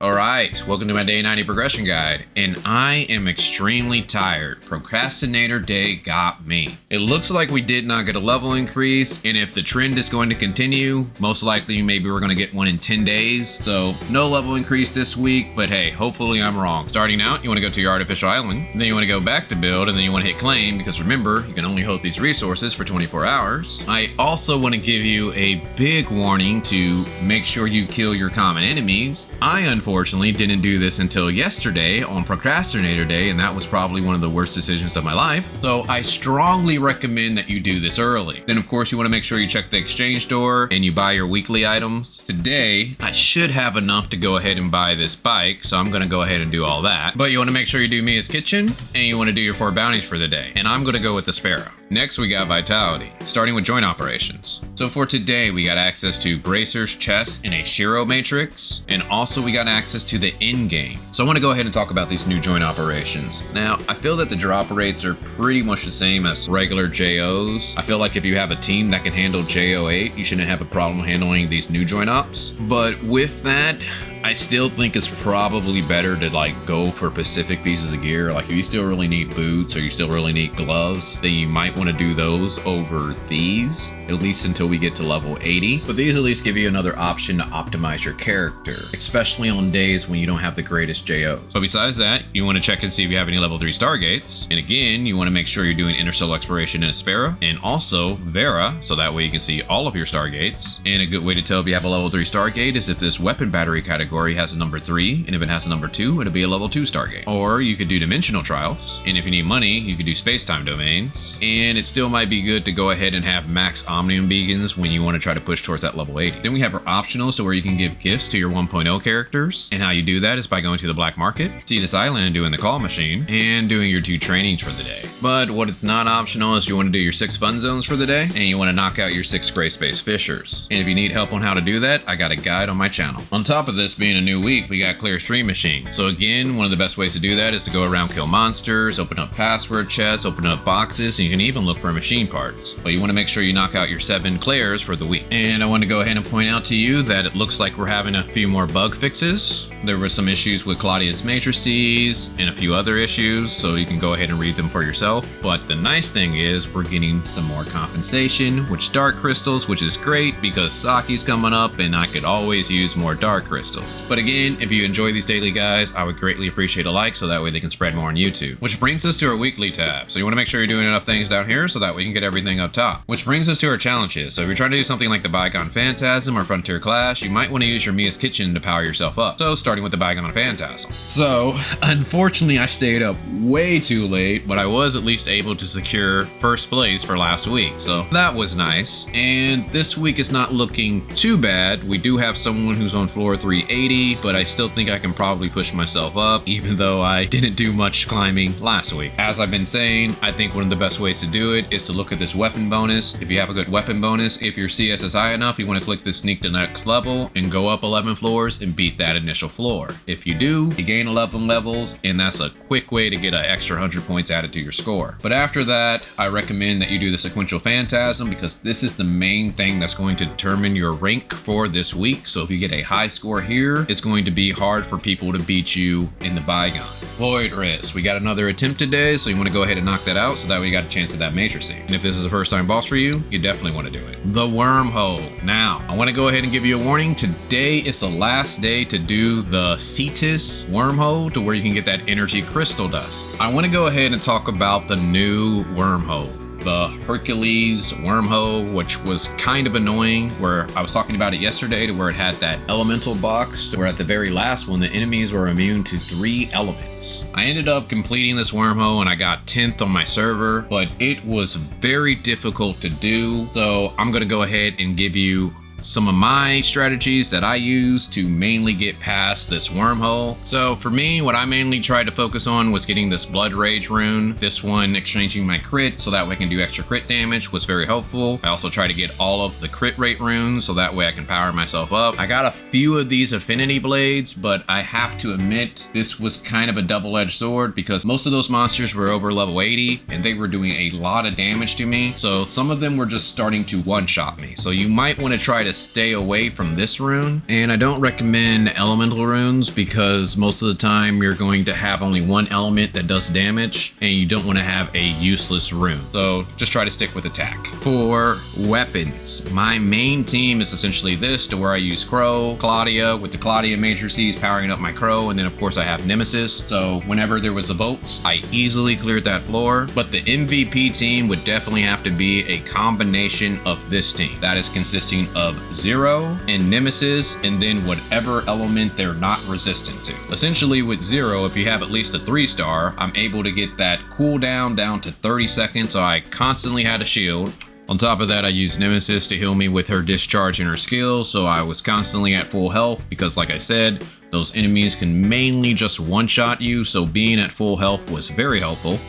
Alright, welcome to my day 90 progression guide, and I am extremely tired. Procrastinator day got me. It looks like we did not get a level increase, and if the trend is going to continue, most likely maybe we're going to get one in 10 days. So no level increase this week, but hey, hopefully I'm wrong. Starting out, you want to go to your artificial island, then you want to go back to build, and then you want to hit claim, because remember, you can only hold these resources for 24 hours. I also want to give you a big warning to make sure you kill your common enemies. I unfortunately didn't do this until yesterday on Procrastinator Day, and that was probably one of the worst decisions of my life. So I strongly recommend that you do this early. Then of course you want to make sure you check the exchange door and you buy your weekly items. Today, I should have enough to go ahead and buy this bike, so I'm going to go ahead and do all that. But you want to make sure you do Mia's Kitchen, and you want to do your 4 bounties for the day. And I'm going to go with the Sparrow. Next, we got Vitality, starting with joint operations. So for today, we got access to Bracers, Chest, and a Shiro Matrix, and also we got access to the end game. So I want to go ahead and talk about these new joint operations. Now, I feel that the drop rates are pretty much the same as regular JOs. I feel like if you have a team that can handle JO8, you shouldn't have a problem handling these new joint ops. But with that, I still think it's probably better to go for specific pieces of gear. Like if you still really need boots or you still really need gloves, then you might want to do those over these, at least until we get to level 80. But these at least give you another option to optimize your character, especially on days when you don't have the greatest JOs. But besides that, you want to check and see if you have any level 3 Stargates. And again, you want to make sure you're doing Interstellar Exploration in a Sparrow and also Vera, so that way you can see all of your Stargates. And a good way to tell if you have a level 3 Stargate is if this weapon battery category has a number 3, and if it has a number 2, it'll be a level 2 Stargate. Or you could do Dimensional Trials, and if you need money, you could do Space-Time Domains. And it still might be good to go ahead and have max Omnium Beacons when you want to try to push towards that level 80. Then we have our optionals, so where you can give gifts to your 1.0 characters, and how you do that is by going to the black market, see this island and doing the call machine, and doing your 2 trainings for the day. But what is not optional is you want to do your 6 fun zones for the day, and you want to knock out your 6 Greyspace fishers. And if you need help on how to do that, I got a guide on my channel. On top of this being a new week, we got Clare's Stream Machine. So again, one of the best ways to do that is to go around, kill monsters, open up password chests, open up boxes, and you can even look for machine parts. But you want to make sure you knock out your 7 Clares for the week. And I want to go ahead and point out to you that it looks like we're having a few more bug fixes. There were some issues with Claudia's matrices and a few other issues, so you can go ahead and read them for yourself. But the nice thing is we're getting some more compensation, which dark crystals, which is great because Saki's coming up and I could always use more dark crystals. But again, if you enjoy these daily guides, I would greatly appreciate a like so that way they can spread more on YouTube. Which brings us to our weekly tab. So you want to make sure you're doing enough things down here so that way you can get everything up top. Which brings us to our challenges. So if you're trying to do something like the Bygone Phantasm or Frontier Clash, you might want to use your Mia's Kitchen to power yourself up. So starting with the Bygone Phantasm. So unfortunately I stayed up way too late, but I was at least able to secure first place for last week. So that was nice. And this week is not looking too bad. We do have someone who's on floor 380, but I still think I can probably push myself up, even though I didn't do much climbing last week. As I've been saying, I think one of the best ways to do it is to look at this weapon bonus. If you have a good weapon bonus, if your CS is high enough, you want to click the sneak to next level and go up 11 floors and beat that initial floor. If you do, you gain 11 levels, and that's a quick way to get an extra 100 points added to your score. But after that, I recommend that you do the Sequential Phantasm, because this is the main thing that's going to determine your rank for this week. So if you get a high score here, it's going to be hard for people to beat you in the Bygone. Void Risk, we got another attempt today, so you want to go ahead and knock that out so that way you got a chance at that matrix. And if this is a first time boss for you, you definitely want to do it. The Wormhole. Now, I want to go ahead and give you a warning. Today is the last day to do the Cystals Wormhole, to where you can get that energy crystal dust. I want to go ahead and talk about the new Wormhole. The Hercules Wormhole, which was kind of annoying, where I was talking about it yesterday, to where it had that elemental box, where at the very last one, the enemies were immune to 3 elements. I ended up completing this wormhole and I got 10th on my server, but it was very difficult to do. So I'm going to go ahead and give you some of my strategies that I use to mainly get past this wormhole. So for me, what I mainly tried to focus on was getting this Blood Rage rune. This one exchanging my crit so that way I can do extra crit damage was very helpful. I also try to get all of the crit rate runes so that way I can power myself up. I got a few of these affinity blades, but I have to admit this was kind of a double-edged sword because most of those monsters were over level 80 and they were doing a lot of damage to me. So some of them were just starting to one-shot me. So you might want to try to to stay away from this rune. And I don't recommend elemental runes because most of the time you're going to have only one element that does damage and you don't want to have a useless rune. So just try to stick with attack. For weapons, my main team is essentially this, to where I use Crow, Claudia, with the Claudia matrices powering up my Crow, and then of course I have Nemesis. So whenever there was a vote, I easily cleared that floor. But the MVP team would definitely have to be a combination of this team. That is consisting of Zero and Nemesis, and then whatever element they're not resistant to. Essentially with Zero, if you have at least a 3-star, I'm able to get that cooldown down to 30 seconds, so I constantly had a shield. On top of that, I used Nemesis to heal me with her discharge and her skill, so I was constantly at full health because, like I said, those enemies can mainly just one-shot you, so being at full health was very helpful.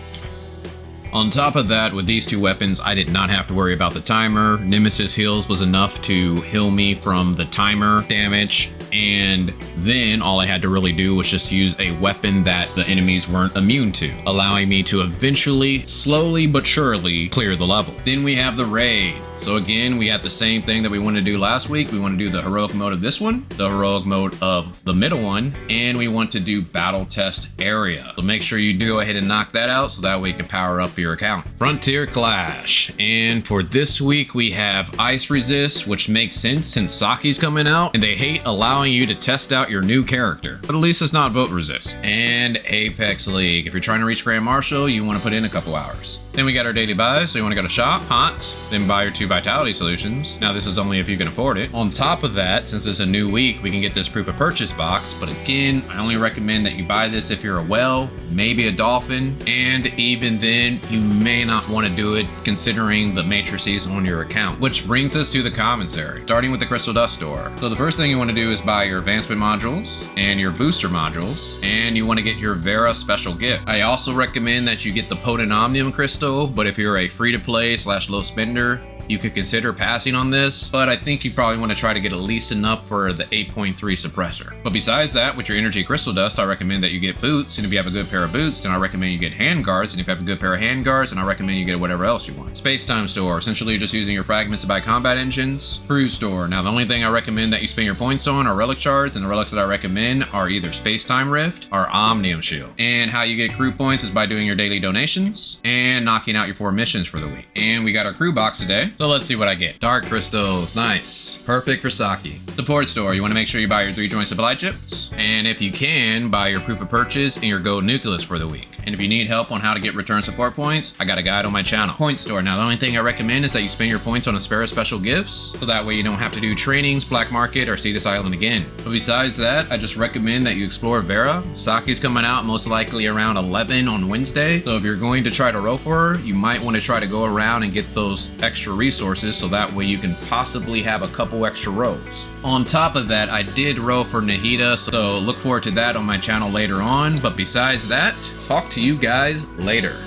On top of that, with these two weapons, I did not have to worry about the timer. Nemesis heals was enough to heal me from the timer damage, and then all I had to really do was just use a weapon that the enemies weren't immune to, allowing me to eventually, slowly but surely, clear the level. Then we have the raid. So again, we have the same thing that we wanted to do last week. We want to do the heroic mode of this one, the heroic mode of the middle one, and we want to do battle test area. So make sure you do go ahead and knock that out so that way you can power up your account. Frontier Clash. And for this week, we have Ice Resist, which makes sense since Saki's coming out, and they hate allowing you to test out your new character. But at least it's not vote resist. And Apex League. If you're trying to reach Grand Marshal, you want to put in a couple hours. Then we got our daily buys, so you want to go to shop, hot, then buy your 2 vitality solutions. Now this is only if you can afford it. On top of that, since it's a new week, we can get this proof of purchase box, but again, I only recommend that you buy this if you're a whale, maybe a dolphin, and even then, you may not want to do it considering the matrices on your account. Which brings us to the commissary, starting with the Crystal Dust store. So the first thing you want to do is buy your advancement modules and your booster modules, and you want to get your Vera special gift. I also recommend that you get the Potent Omnium Crystal, but if you're a free-to-play / low spender, you could consider passing on this, but I think you probably want to try to get at least enough for the 8.3 suppressor. But besides that, with your energy crystal dust, I recommend that you get boots, and if you have a good pair of boots, then I recommend you get hand guards, and if you have a good pair of hand guards, then I recommend you get whatever else you want. Space-time store, essentially you're just using your fragments to buy combat engines. Cruise store, now the only thing I recommend that you spend your points on are relic shards, and the relics that I recommend are either space-time rift or omnium shield. And how you get crew points is by doing your daily donations and knocking out your 4 missions for the week. And we got our crew box today, so let's see what I get. Dark crystals, nice. Perfect for Saki. Support store, you want to make sure you buy your 3 joint supply chips. And if you can, buy your proof of purchase and your gold nucleus for the week. And if you need help on how to get return support points, I got a guide on my channel. Point store, now the only thing I recommend is that you spend your points on Aspera special gifts, so that way you don't have to do trainings, black market, or Cetus Island again. But besides that, I just recommend that you explore Vera. Saki's coming out most likely around 11 on Wednesday, so if you're going to try to row for her, you might want to try to go around and get those extra resources, so that way you can possibly have a couple extra rows. On top of that, I did row for Nahida, so look forward to that on my channel later on. But besides that, talk to you guys later.